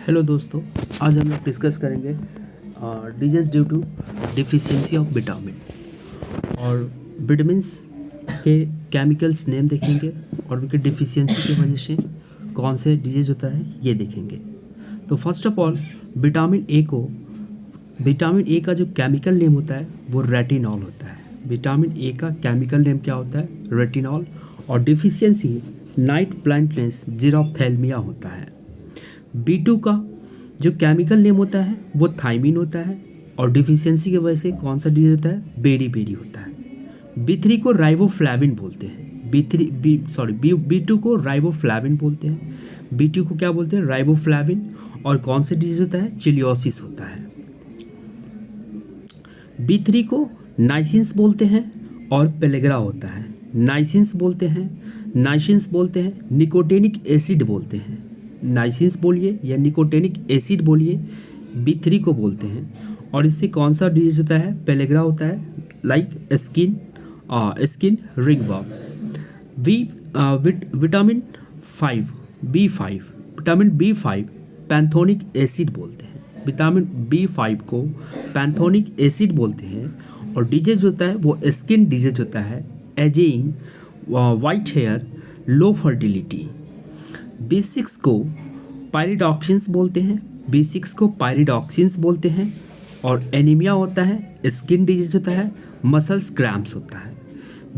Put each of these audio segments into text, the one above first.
Hello दोस्तों, आज हम लोग डिस्कस करेंगे disease due to deficiency of vitamin और विटामिन्स के केमिकल्स नेम देखेंगे और उनके डिफिशियंसी की वजह से कौन से डिजीज होता है ये देखेंगे। तो first of all vitamin A का जो केमिकल नेम होता है वो रेटिनॉल होता है। विटामिन ए का केमिकल नेम क्या होता है? रेटिनॉल। और डिफिशियंसी नाइट ब्लाइंडनेस जीरोप्थेल्मिया होता है। B2 का जो केमिकल नेम होता है वो थायमिन होता है और डिफिशियंसी की वजह से कौन सा डिजीज होता है? बेरी होता है। B3 को राइबोफ्लेविन बोलते हैं। B2 को राइबोफ्लेविन बोलते हैं। B2 को क्या बोलते हैं? राइबोफ्लेविन। और कौन सा डिजीज होता है? चिलियोसिस होता है। B3 को नाइसिन्स बोलते हैं और पेलेग्रा होता है। नाइसिन्स बोलते हैं, निकोटेनिक एसिड बोलते हैं। नाइसिन्स बोलिए या निकोटेनिक एसिड बोलिए, B3 को बोलते हैं। और इससे कौन सा डिजीज होता है? पेलेग्रा होता है, like skin ringworm. Vitamin B5 pantothenic acid बोलते हैं। विटामिन B5 को पैंथोनिक एसिड बोलते हैं। और डिजीज होता है वो स्किन डिजीज होता है, ageing, white hair, low fertility. B6 को पायरिडॉक्सिन्स बोलते हैं। और एनीमिया होता है, स्किन डिजीज होता है, मसल्स क्रैम्प्स होता है।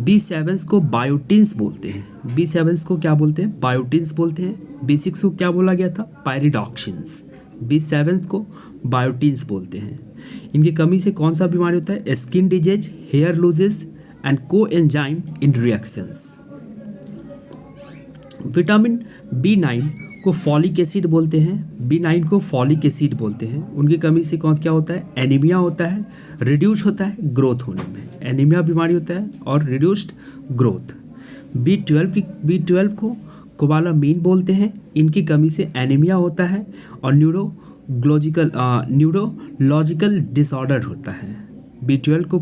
B7 को बायोटिन्स बोलते हैं। B7 को क्या बोलते हैं? बायोटिन्स बोलते हैं। B6 को क्या बोला गया था? पायरिडॉक्सिन्स। B7 को बायोटिन्स बोलते हैं। इनकी कमी से कौन सा बीमारी होता है? Skin disease, hair loses and coenzyme in reactions. Vitamin B9 को फॉलिक एसिड बोलते हैं। उनकी कमी से क्या होता है? एनीमिया होता है, रिड्यूस होता है ग्रोथ होने में। एनीमिया बीमारी होता है और रिड्यूस्ड ग्रोथ। B12 को कोबालामीन बोलते हैं। इनकी कमी से एनीमिया होता है और न्यूरोलॉजिकल डिसऑर्डर होता है। B12 को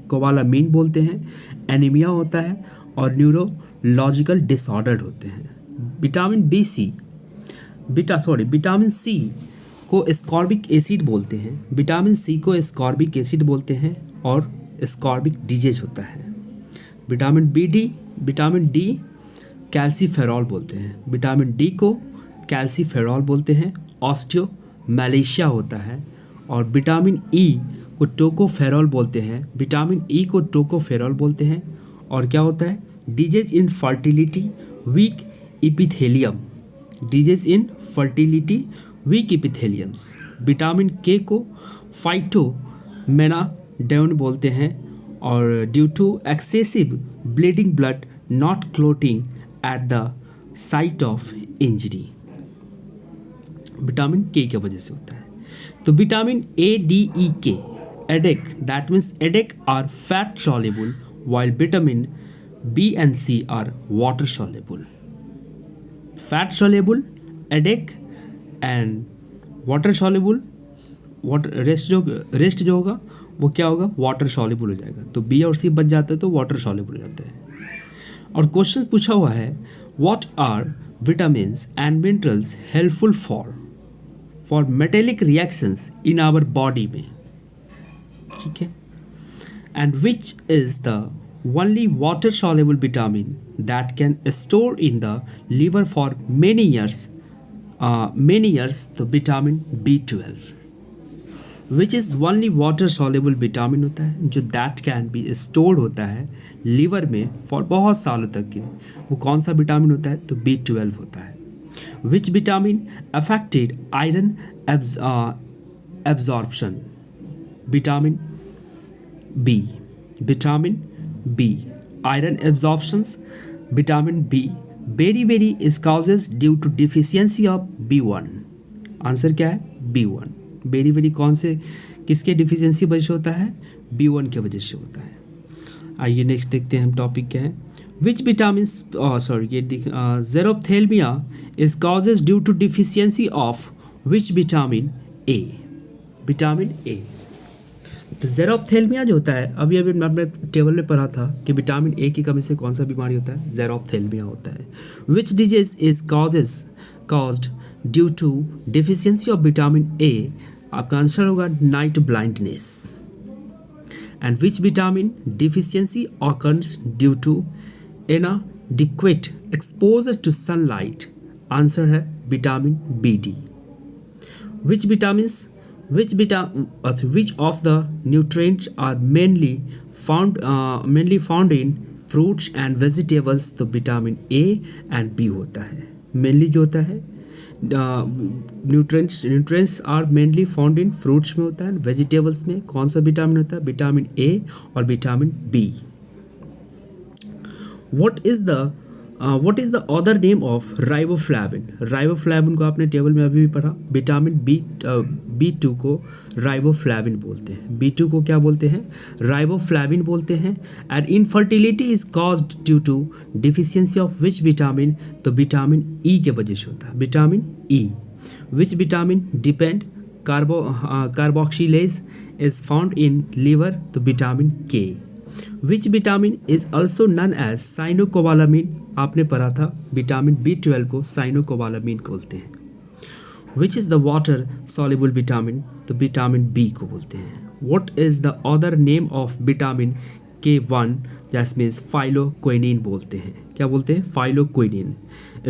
कोबालामीन बोलते हैं, एनीमिया होता है और न्यूरोलॉजिकल डिसऑर्डर होते हैं। विटामिन C को एस्कॉर्बिक एसिड बोलते हैं और एस्कॉर्बिक डिजीज होता है। विटामिन D कैल्सीफेरॉल बोलते हैं। विटामिन D को कैल्सीफेरॉल बोलते हैं, ऑस्टियोमैलेशिया होता है। और विटामिन E को टोकोफेरॉल बोलते हैं। और क्या होता है? Disease in fertility, weak epitheliums. Vitamin K को फाइटोमेनाडेन बोलते हैं और due to excessive bleeding blood not clotting at the site of injury. Vitamin K की वजह से होता है। तो vitamin A, D, E, K, EDEK, that means EDEK are fat soluble while vitamin B and C are water soluble. Fat soluble EDEK and water soluble, rest जो होगा वो क्या होगा? वाटर soluble हो जाएगा। तो B और C बच जाता है तो वाटर soluble हो जाता है। और क्वेश्चन पूछा हुआ है, what are vitamins and minerals helpful for metallic reactions in our body में, ठीक है। And which is the only water soluble vitamin that can store in the liver for many years, तो vitamin B12, which is only water soluble vitamin होता है जो that can be stored होता है liver में फॉर बहुत सालों तक के। वो कौन सा विटामिन होता है? तो B12 होता है। which vitamin affected iron absorption? Vitamin B, iron absorptions. Vitamin B, berry is causes due to deficiency of B1. Answer क्या है? B1। बेरी कौन से किसके डिफिशियंसी वजह से होता है? B1 की वजह से होता है। आइए नेक्स्ट देखते हैं हम टॉपिक क्या है। Which vitamin xerophthalmia is causes due to deficiency of which vitamin A? Vitamin A। तो ज़ेरोप्थेल्मिया जो होता है, अभी हमने टेबल में पढ़ा था कि विटामिन A की कमी से कौन सा बीमारी होता है? ज़ेरोप्थेल्मिया होता है। Which disease is caused due to deficiency of vitamin A, आपका आंसर होगा night blindness. And which vitamin deficiency occurs due to inadequate exposure to sunlight, answer है vitamin B D. which vitamins which of the nutrients are mainly found in fruits and vegetables, तो vitamin A and B होता है। Mainly जो होता है nutrients are mainly found in fruits में होता है, वेजिटेबल्स में कौन सा विटामिन होता है, विटामिन ए और vitamin B. What is the other name of riboflavin? Riboflavin को आपने टेबल में अभी भी पढ़ा, विटामिन बी टू को राइबोफ्लाविन बोलते हैं। बी टू को क्या बोलते हैं? राइबोफ्लाविन बोलते हैं। And infertility is caused due to deficiency of which vitamin? तो विटामिन ई के वजह से होता है, vitamin E. Which vitamin depend carboxylase is found in liver? तो vitamin K. Which vitamin is also known as cyanocobalamin? आपने पढ़ा था विटामिन बी12 को साइनोकोबालामिन बोलते हैं। Which is the water soluble vitamin? तो विटामिन बी को बोलते हैं। What is the other name of vitamin K1? That means phylloquinone बोलते हैं। क्या बोलते हैं? Phylloquinone.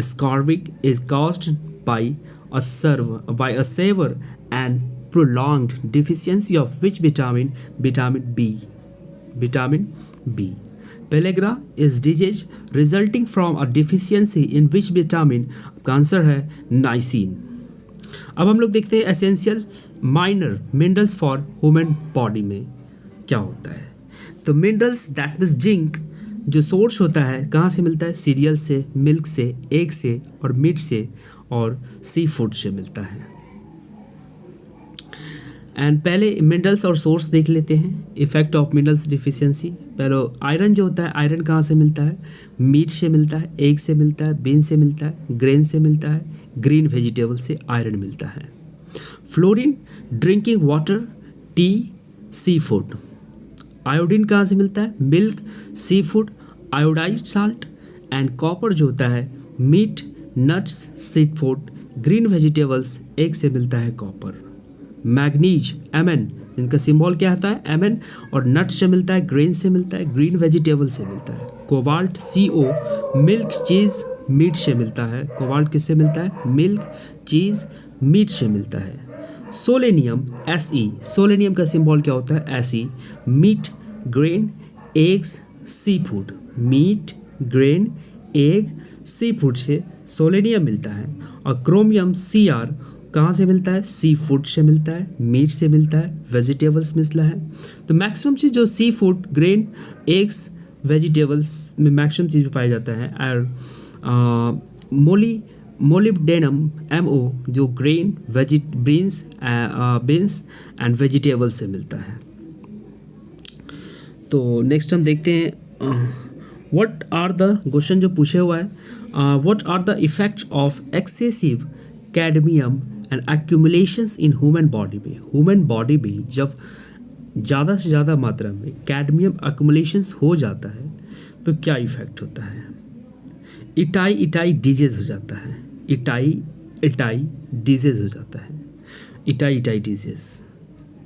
Scorbutic is caused by a severe and prolonged deficiency of which vitamin? Vitamin B. Vitamin B. Pellagra is disease resulting from a deficiency in which vitamin? आपका answer है niacin. अब हम लोग देखते हैं essential minor minerals for human body में क्या होता है। तो मिनरल्स दैट मीन्स जिंक जो सोर्स होता है कहाँ से मिलता है? सीरियल से, मिल्क से, एग से और मीट से और सी फूड से मिलता है। एंड पहले मिनरल्स और सोर्स देख लेते हैं। इफेक्ट ऑफ मिनरल्स डिफिशियंसी, पहले आयरन जो होता है, आयरन कहाँ से मिलता है? मीट से मिलता है, एग से मिलता है, बीन से मिलता है, ग्रेन से मिलता है, ग्रीन वेजिटेबल से आयरन मिलता है। Fluorine drinking water, tea, sea food. Iodine कहाँ से मिलता है? Milk, sea food, iodized salt. And copper जो होता है meat, nuts, seed food, green vegetables, egg से मिलता है कॉपर। मैग्नीज Mn, इनका सिंबल क्या आता है? Mn। और नट से मिलता है, ग्रेन से मिलता है, ग्रीन वेजिटेबल से मिलता है। कोबाल्ट Co, मिल्क, चीज़, मीट से मिलता है। कोबाल्ट किससे मिलता है? मिल्क, चीज़, मीट से मिलता है। सोलेनियम Se, सोलेनियम का सिंबल क्या होता है? Se। Meet, grain, eggs, sea food. Meet, grain, egg, sea food से सोलेनियम मिलता है। और क्रोमियम Cr कहाँ से मिलता है? सी फूड से मिलता है, मीट से मिलता है, वेजिटेबल्स मिलता है। तो मैक्सिमम चीज़ जो sea food, grain, eggs, vegetables में मैक्सिमम चीज़ पाया जाता है। और मोलिब्डेनम MO जो ग्रेन, बीन्स एंड वेजिटेबल्स से मिलता है। तो नेक्स्ट हम देखते हैं व्हाट आर द क्वेश्चन जो पूछे हुआ है, what are the effects of excessive cadmium and accumulations in human body में? ह्यूमन बॉडी में जब ज़्यादा से ज़्यादा मात्रा में कैडमियम एक्यूमुलेशंस हो जाता है तो क्या इफेक्ट होता है? इटाई डिजीज हो जाता है। इटाई डिजीज हो जाता है। Itai disease,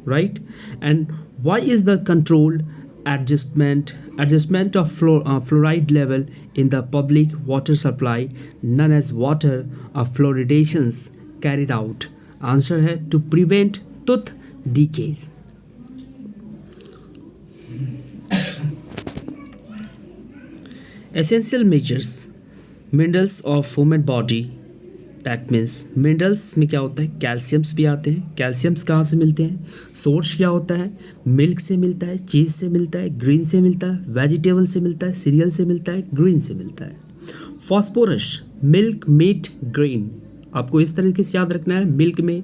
right. And why is the controlled adjustment of fluoride level in the public water supply known as water fluoridations carried out? Answer है to prevent tooth decay. Essential measures minerals of human body, that means minerals में क्या होता है? Calciums भी आते हैं। Calciums कहाँ से मिलते हैं? सोर्स क्या होता है? मिल्क से मिलता है, चीज़ से मिलता है, ग्रीन से मिलता है, वेजिटेबल से मिलता है, सीरियल से मिलता है, ग्रीन से मिलता है। फॉस्फोरस मिल्क, मीट, ग्रेन, आपको इस तरीके से याद रखना है। मिल्क में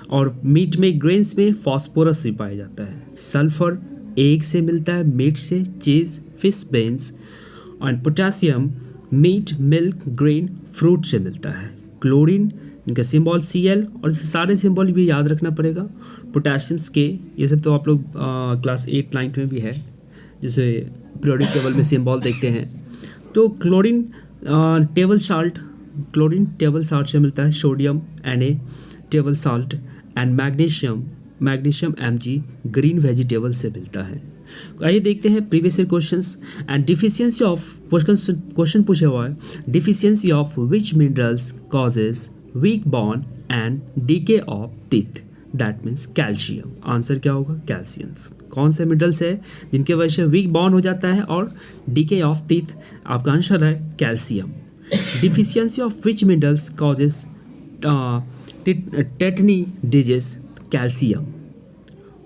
और मीट में, ग्रेन्स में फॉस्फोरस भी पाया जाता है। सल्फर एग से मिलता है, मीट से, चीज़, फिश बेन्स। और potassium meat, milk, grain, fruit से मिलता है। क्लोरीन इनका सिंबल Cl, और इसे सारे सिंबल भी याद रखना पड़ेगा। पोटेशियम्स के, ये सब तो आप लोग क्लास 8, 9 में भी है, जैसे पीरियोडिक टेबल में सिंबल देखते हैं। तो chlorine table salt chlorine table salt से मिलता है, sodium Na table salt and magnesium Mg green vegetable से मिलता है। आइए देखते हैं previous year questions and deficiency of question पूछा हुआ है, deficiency of which minerals causes weak bond and DK of teeth, that means calcium. Answer क्या होगा? कैल्शियम्स। कौन से मिनरल्स है जिनके वजह से वीक बॉन्ड हो जाता है और डीके ऑफ टीथ? आपका आंसर है calcium. Deficiency of which minerals causes tetani disease? Calcium.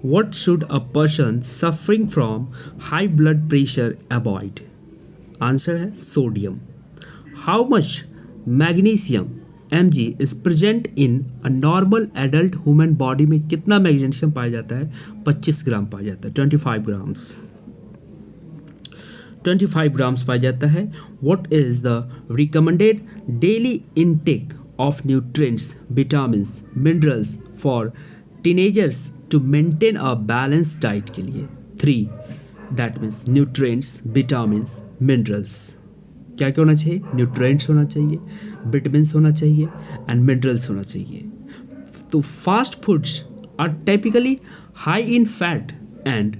What should a person suffering from high blood pressure avoid? Answer है sodium. How much magnesium Mg is present in a normal adult human body में कितना magnesium पाया जाता है? 25 ग्राम पाया जाता है, 25 grams, 25 grams पाया जाता है। What is the recommended daily intake of nutrients, vitamins, minerals for teenagers to maintain a balanced diet के लिए? 3, that means nutrients, vitamins, minerals। क्या क्या होना चाहिए? न्यूट्रिएंट्स होना चाहिए, विटामिन्स होना चाहिए एंड मिनरल्स होना चाहिए। तो fast foods are typically high in fat and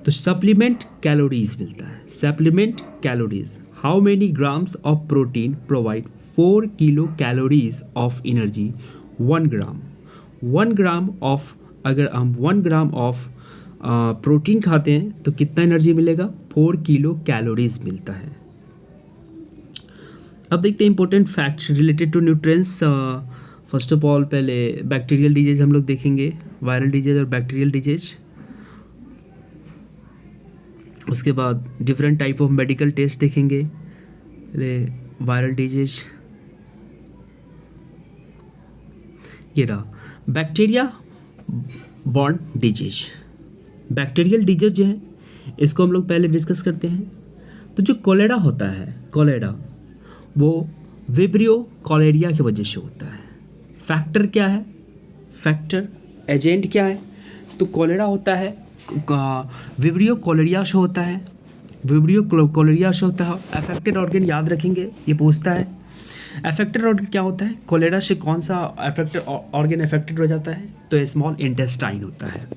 तो सप्लीमेंट कैलोरीज मिलता है। Supplement calories, how many grams of protein provide 4 kilo calories of energy? 1 gram. 1 gram of, अगर हम 1 ग्राम ऑफ प्रोटीन खाते हैं तो कितना एनर्जी मिलेगा? 4 किलो कैलोरीज मिलता है। अब देखते हैं important facts related to nutrients. First of all पहले बैक्टीरियल डिजीज हम लोग देखेंगे, वायरल डिजीज और बैक्टीरियल डिजीज। उसके बाद different type of medical test देखेंगे। पहले वायरल डिजीज, ये रहा bacteria borne disease. Bacterial disease जो है इसको हम लोग पहले डिस्कस करते हैं। तो जो कोलेरा होता है, कोलेरा वो विब्रियो कोलेरिया की वजह से होता है। फैक्टर क्या है? फैक्टर एजेंट क्या है? तो कोलेरा होता है विब्रियो कोलेरिया से होता है, विब्रियो कोलेरिया से होता है। अफेक्टेड ऑर्गन याद रखेंगे, ये पूछता है अफेक्टेड ऑर्गन क्या होता है? कोलेरा से कौन सा अफेक्टेड ऑर्गन अफेक्टेड हो जाता है? तो स्मॉल इंटेस्टाइन होता है।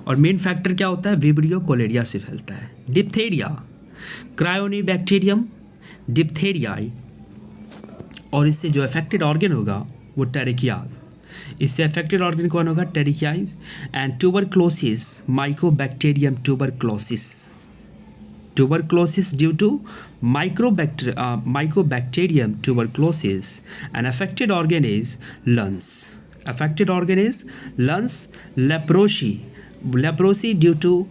और मेन फैक्टर क्या होता है? विब्रियो कोलेरिया से फैलता है। डिप्थेरिया, क्रायोनिबैक्टीरियम डिप्थेरियाई, और इससे जो अफेक्टेड ऑर्गन होगा वो टेरिकियाज। इससे अफेक्टेड ऑर्गन कौन होगा? टेरिकियाज। And tuberculosis, mycobacterium tuberculosis, tuberculosis due to mycobacterium tuberculosis. An affected organ is lungs. Affected organ is lungs. Leprosy due to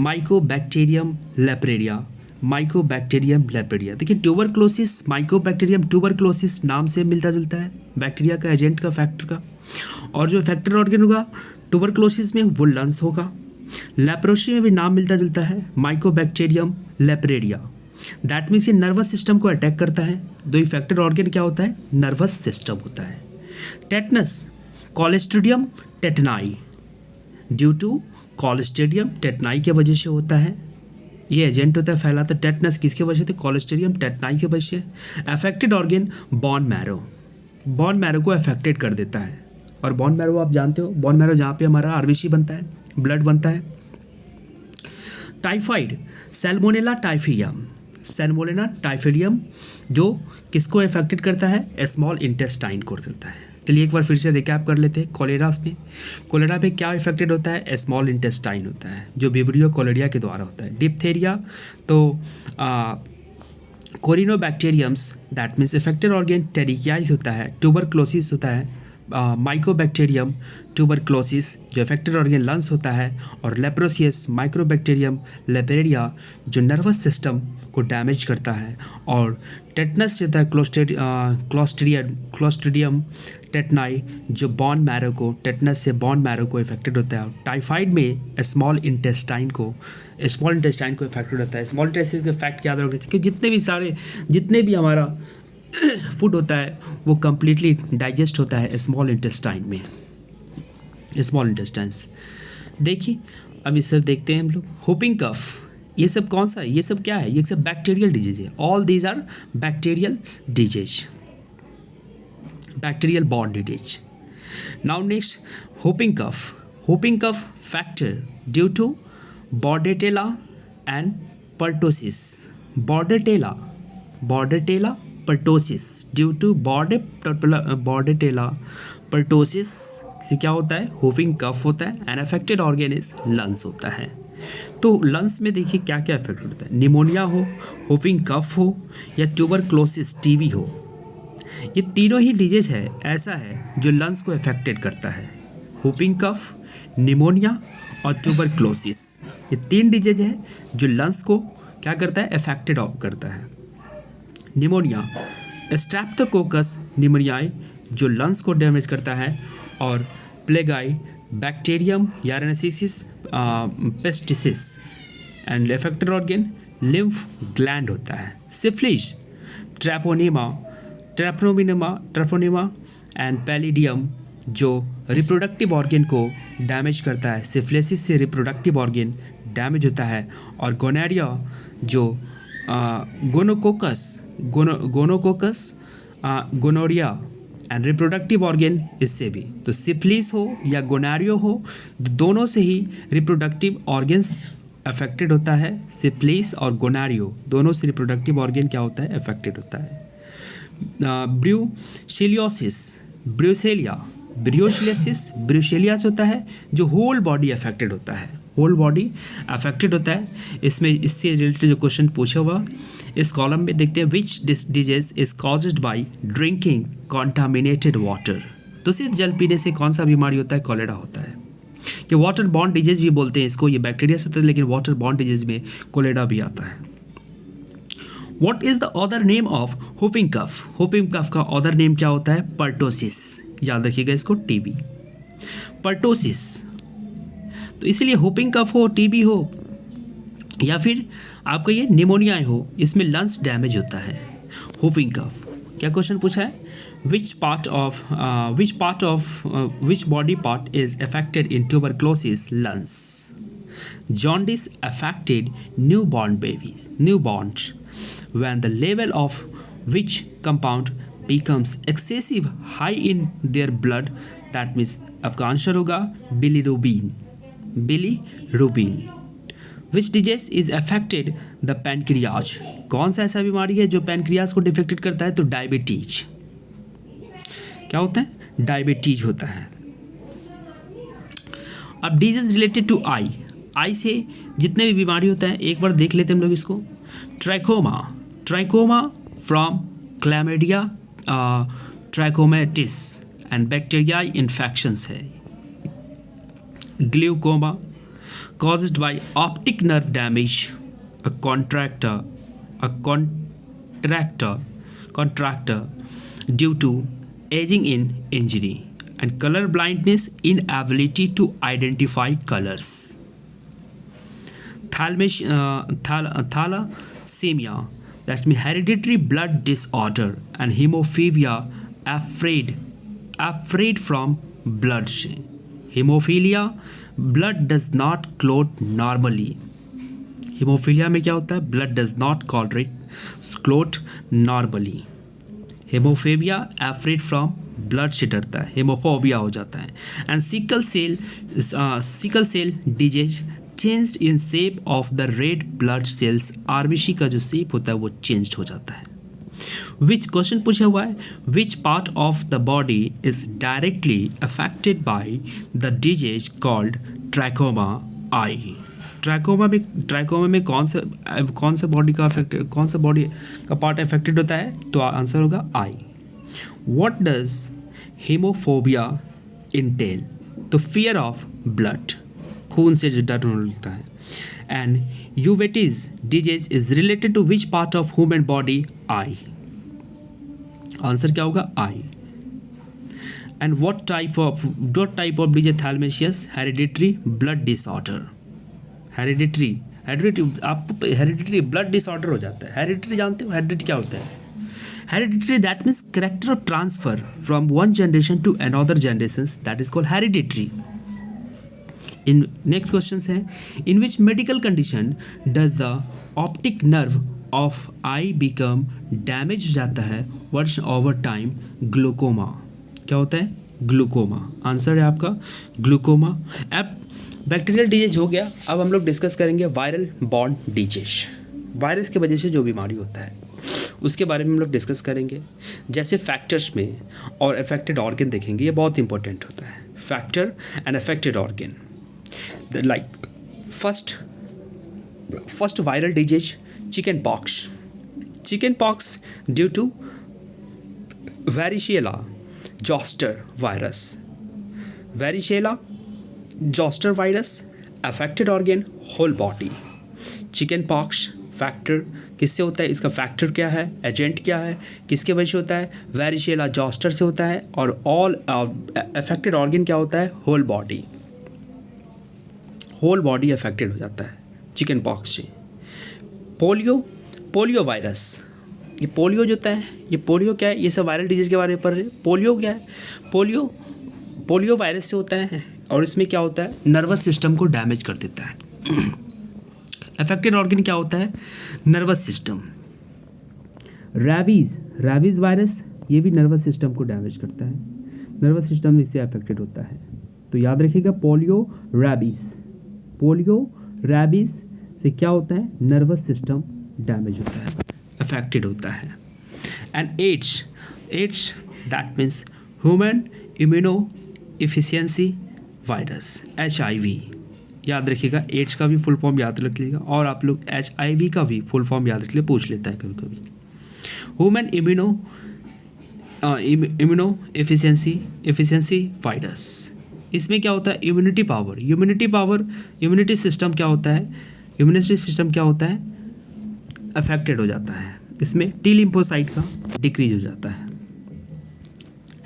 mycobacterium lepraria. Mycobacterium lepraria. देखिए ट्यूबरक्लोसिस, माइकोबैक्टीरियम ट्यूबरक्लोसिस नाम से मिलता जुलता है बैक्टीरिया का, एजेंट का, फैक्टर का। और जो अफेक्टेड ऑर्गन होगा ट्यूबरक्लोसिस में वो लंग्स होगा। लेप्रोसी में भी नाम मिलता जुलता है, माइकोबैक्टीरियम लेप्रेडिया। दैट मीन्स ये नर्वस सिस्टम को अटैक करता है। दो इफेक्टेड ऑर्गन क्या होता है? नर्वस सिस्टम होता है। Tetanus, clostridium tetani, due to clostridium tetani की वजह से होता है। ये एजेंट होता है फैलाता। टेटनस किसकी वजह से? कॉलेस्ट्रिडियम टेटनाई की वजह से। Affected organ bone marrow, bone marrow को अफेक्टेड कर देता है। और बोन मैरो आप जानते हो, बोन मैरो जहाँ पे हमारा आरबीसी बनता है, ब्लड बनता है। टाइफाइड, सैल्मोनेला टाइफियम, सैल्मोनेला टाइफियम जो किसको अफेक्टेड करता है? स्मॉल इंटेस्टाइन को करता है। चलिए एक बार फिर से रिकैप कर लेते हैं। कोलेरा में, कोलेरा पे क्या इफेक्टेड होता है? स्मॉल इंटेस्टाइन होता है जो विब्रियो कोलेरिया के द्वारा होता है। डिप्थेरिया तो कोरिनोबैक्टीरियम्स, दैट मीन्स इफेक्टेड ऑर्गन टेरिकियाइज होता है। ट्यूबरक्लोसिस होता है माइकोबैक्टीरियम ट्यूबरक्लोसिस जो अफेक्टेड ऑर्गन लंग्स होता है। और लेप्रोसियस माइक्रोबैक्टीरियम लेपेरिया जो नर्वस सिस्टम को डैमेज करता है। और टेटनस होता है क्लोस्ट्रीडियम टेटनाई जो बॉन मैरो को, टेटनस से बॉन मैरो को इफेक्टेड होता है। और टाइफाइड में स्मॉल इंटेस्टाइन को इफेक्टेड होता है। स्मॉल इंटेस्टाइन का फैक्ट याद रखिए कि जितने भी हमारा फूड होता है वो कम्प्लीटली डाइजेस्ट होता है स्मॉल इंटेस्टाइन में, स्मॉल इंटेस्टाइन्स। देखिए अब इस सब देखते हैं हम लोग। होपिंग कफ, ये सब कौन सा है? ये सब क्या है? ये सब बैक्टीरियल डिजीज है। All these are bacterial disease. bacterial bond disease. Now next, whooping cough. Whooping cough factor due to Bordetella and pertussis. Bordetella pertussis due to Bordetella pertussis से क्या होता है, whooping cough होता है. And affected organ is lungs होता है. तो lungs में देखिए क्या क्या अफेक्ट होता है. निमोनिया हो, whooping cough हो, या ट्यूबरक्लोसिस टीबी हो, ये तीनों ही डिजीज है ऐसा है जो लंग्स को अफेक्टेड करता है. whooping cough, निमोनिया और ट्यूबरक्लोसिस, ये 3 डिजीज है जो लंग्स को क्या करता है, अफेक्टेड करता है. निमोनिया, स्ट्रेप्टोकोकस निमोनियाई जो लंग्स को डैमेज करता है, और प्लेगाई बैक्टीरियम यारेनेसिस pestis. And affected organ lymph gland होता है. सिफिलिस, ट्रैपोनिमा एंड पैलिडियम जो रिप्रोडक्टिव ऑर्गन को डैमेज करता है. सिफिलिसिस से रिप्रोडक्टिव ऑर्गन डैमेज होता है. और गोनोरिया जो gonococcus gonorrhoea and reproductive organ इससे भी. तो सिफिलिस हो या गोनोरिया हो, दोनों से ही रिप्रोडक्टिव ऑर्गन्स अफेक्टेड होता है. सिफिलिस और गोनोरिया दोनों से रिप्रोडक्टिव ऑर्गन क्या होता है, अफेक्टेड होता है. ब्रूसेलियास होता है जो होल बॉडी अफेक्टेड होता है. इसमें इससे रिलेटेड जो क्वेश्चन पूछा हुआ इस कॉलम में देखते हैं. विच disease is caused by drinking contaminated water. दूषित जल पीने से कौन सा बीमारी होता है, कॉलेरा होता है. ये वाटर बॉर्न डिजीज भी बोलते हैं इसको, ये बैक्टीरिया से होता है लेकिन वाटर बॉर्न डिजीज में कॉलेरा भी आता है. What is the other name of whooping cough? Whooping cough का other name क्या होता है, pertussis. याद रखिएगा इसको, टीबी pertussis. तो इसलिए whooping cough हो, टीबी हो, या फिर आपका ये निमोनिया हो, इसमें लंग्स डैमेज होता है. whooping cough क्या क्वेश्चन पूछा है, which body part is affected in tuberculosis lungs? Jaundice affected newborns when the level of which compound becomes excessive high in their blood. That means आपका answer होगा bilirubin. Which disease is affected the pancreas? कौन सा ऐसा बीमारी है जो pancreas को defected करता है, तो डायबिटीज. क्या होता है, डायबिटीज होता है. अब डिजीज रिलेटेड टू आई से जितने भी बीमारी होता है एक बार देख लेते हैं हम लोग इसको. ट्राइकोमा फ्रॉम क्लैमिडिया ट्राइकोमेटिस एंड बैक्टीरियाई इन्फेक्शंस है. Glaucoma caused by optic nerve damage, a contractor due to aging in injury, and color blindness, inability to identify colors. Thalassemia, that's mean hereditary blood disorder, and hemophilia, afraid from bloodshed. Hemophilia, blood does not clot normally. Hemophilia में क्या होता है, blood does not clot normally. Hemophobia, afraid from blood से डरता है, haemophobia हो जाता है. And sickle cell disease changed in shape of the red blood cells. RBC का जो shape होता है वो changed हो जाता है. Which क्वेश्चन पूछा हुआ है, which part of the body is directly affected by the disease called trachoma eye? ट्राइकोमा में कौन सा बॉडी का पार्ट अफेक्टेड होता है, तो आंसर होगा eye. What does hemophobia entail? तो फियर ऑफ ब्लड, खून से जो डर होता है. And uveitis disease is related to which part of human body, eye. Answer क्या होगा, eye. And what type of disease thalassemia? Hereditary blood disorder. Hereditary blood disorder हो जाता है. हेरिडिटरी जानते हो, हेरिडिटरी क्या होता है? Hereditary that means character of transfer from one generation to another generation, that is called hereditary. In next question है, in which medical condition does the optic nerve of eye become damage हो जाता है verse over time glaucoma. क्या होता है? Glaucoma. Answer है आपका glaucoma. अब बैक्टीरियल डिजीज हो गया, अब हम लोग डिस्कस करेंगे वायरल बॉर्न डिजीज। वायरस की वजह से जो बीमारी होता है उसके बारे में हम लोग डिस्कस करेंगे। जैसे फैक्टर्स में और अफेक्टेड ऑर्गन देखेंगे, ये बहुत इंपॉर्टेंट होता है। Factor and affected organ, like first viral disease chicken pox. Chicken pox due to varicella zoster virus. Varicella zoster virus affected organ whole body. Chicken pox factor किससे होता है? इसका फैक्टर क्या है, एजेंट क्या है, किसके वजह से होता है? वेरिशिएला जोस्टर से होता है। और ऑल अफेक्टेड ऑर्गन क्या होता है? Whole body. Whole body affected हो जाता है चिकन पॉक्स से। पोलियो वायरस, ये पोलियो जो होता है, ये पोलियो क्या है? ये सब वायरल डिजीज के बारे में पढ़ रहे हैं। पोलियो क्या है? पोलियो वायरस से होता है और इसमें क्या होता है? नर्वस सिस्टम को डैमेज कर देता है। अफेक्टेड ऑर्गन क्या होता है? Nervous system. रैबीज वायरस, ये भी नर्वस सिस्टम को डैमेज करता है। नर्वस सिस्टम इससे अफेक्टेड होता है। तो याद रखिएगा पोलियो रैबीज से क्या होता है? नर्वस सिस्टम डैमेज होता है, अफेक्टेड होता है। And AIDS that means human immunodeficiency virus, HIV। याद रखिएगा, एड्स का भी फुल फॉर्म याद रख लीजिएगा और आप लोग HIV का भी फुल फॉर्म याद रख लिए, पूछ लेता है कभी कभी। ह्यूमन इम्यूनो एफिशिएंसी वायरस, इसमें क्या होता है? इम्यूनिटी सिस्टम क्या होता है? अफेक्टेड हो जाता है। इसमें टी लिम्फोसाइट का डिक्रीज हो जाता है।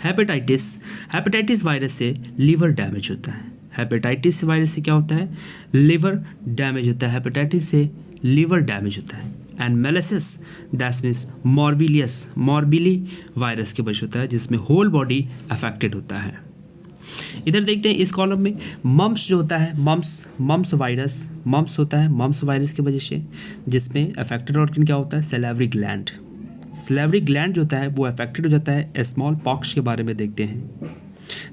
हेपेटाइटिस वायरस से लिवर डैमेज होता है। हेपेटाइटिस वायरस से क्या होता है? लिवर डैमेज होता है। हेपेटाइटिस से लिवर डैमेज होता है। And measles that means morbilli virus की वजह से होता है, जिसमें होल बॉडी अफेक्टेड होता है। इधर देखते हैं इस कॉलम में मम्स जो होता है, मम्स होता है मम्स वायरस की वजह से, जिसमें अफेक्टेड ऑर्गन क्या होता है? सैलिवरी ग्लैंड जो होता है वो अफेक्टेड हो जाता है। स्मॉल पॉक्स के बारे में देखते हैं।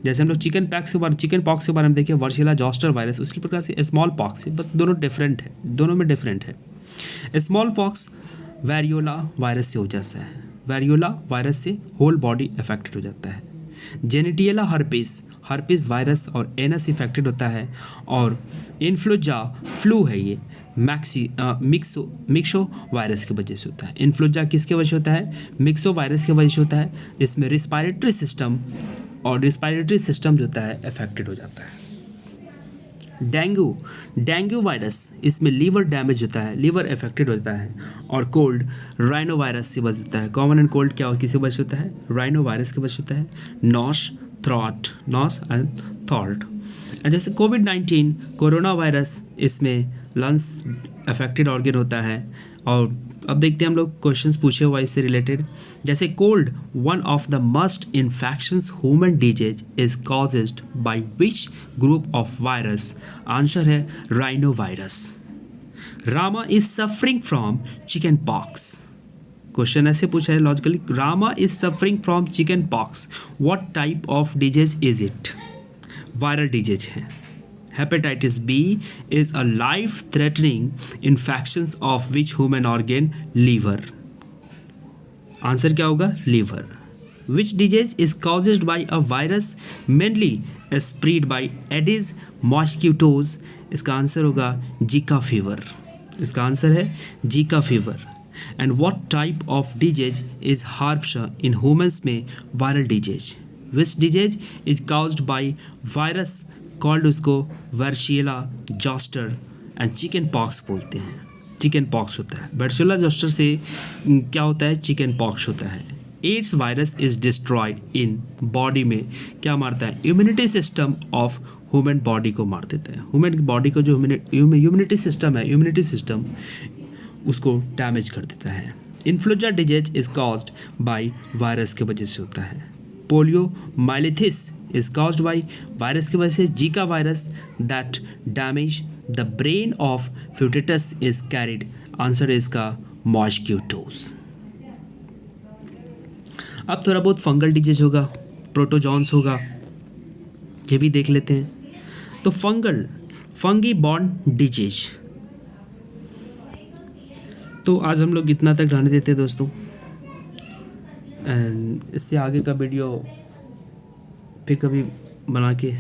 जैसे हम लोग चिकन पॉक्स के बारे में देखें, वर्शिला जोस्टर वायरस, उसी प्रकार से स्मॉल पॉक्स, बस दोनों में डिफरेंट है। स्मॉल पॉक्स वेरियोला वायरस से हो जाता है। वेरियोला वायरस से होल बॉडी अफेक्टेड हो जाता है। जेनेटियला हर्पिस वायरस और एनस इफेक्टेड होता है। और इन्फ्लुएंजा फ्लू है, ये मिक्सो वायरस की वजह से होता है। इन्फ्लुएंजा किसके वजह से होता है? मिक्सो वायरस की वजह से होता है, जिसमें रिस्पायरेटरी सिस्टम जो होता है अफेक्टेड हो जाता है। डेंगू वायरस, इसमें लीवर डैमेज होता है, लीवर अफेक्टेड होता है। और कोल्ड राइनो वायरस से वजह होता है। कॉमन एंड कोल्ड क्या किससे वजह होता है? राइनो वायरस की वजह होता है। नॉस एंड थॉर्ट। जैसे कोविड-19 कोरोना वायरस, इसमें लंग्स अफेक्टेड ऑर्गन होता है। और अब देखते हैं हम लोग क्वेश्चंस पूछे हुआ इससे रिलेटेड। जैसे cold one of the most infections human disease is caused by which group of virus? Answer है rhino virus. Rama is suffering from chicken pox. Question ऐसे पूछा है logically, Rama is suffering from chicken pox, what type of disease is it? Viral disease है। Hepatitis B is a life-threatening infections of which human organ? Liver. Answer क्या होगा? Liver. Which disease is caused by a virus mainly spread by Aedes mosquitoes? इसका answer होगा Zika fever. इसका answer है Zika fever. And what type of disease is harpsha in humans में viral disease? Which disease is caused by virus called उसको वर्शिएला zoster and chicken pox बोलते हैं। Chicken pox होता है, वर्शिएला जोस्टर से क्या होता है? चिकन पॉक्स होता है। AIDS virus is destroyed in body में क्या मारता है? Immunity system of human body को मार देता है। ह्यूमन बॉडी को जो इम्यूनिटी सिस्टम उसको डैमेज कर देता है। Influenza disease is caused by virus की वजह से होता है। Poliomyelitis is caused by virus की वजह से। Zika virus that damage the brain of foetus is carried. Answer है इसका मॉस्किटोज। अब थोड़ा बहुत फंगल डिजीज होगा, प्रोटोजॉन्स होगा, ये भी देख लेते हैं। तो फंगी बॉर्न डिजीज, तो आज हम लोग इतना तक रहने देते हैं दोस्तों, एंड इससे आगे का वीडियो फिर कभी बना के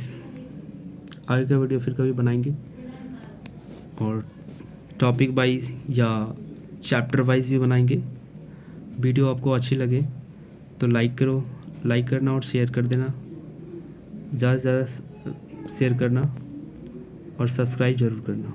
आगे का वीडियो फिर कभी बनाएंगे, और टॉपिक वाइज या चैप्टर वाइज भी बनाएंगे। वीडियो आपको अच्छी लगे तो लाइक करना और शेयर कर देना, ज़्यादा से ज़्यादा शेयर करना और सब्सक्राइब ज़रूर करना।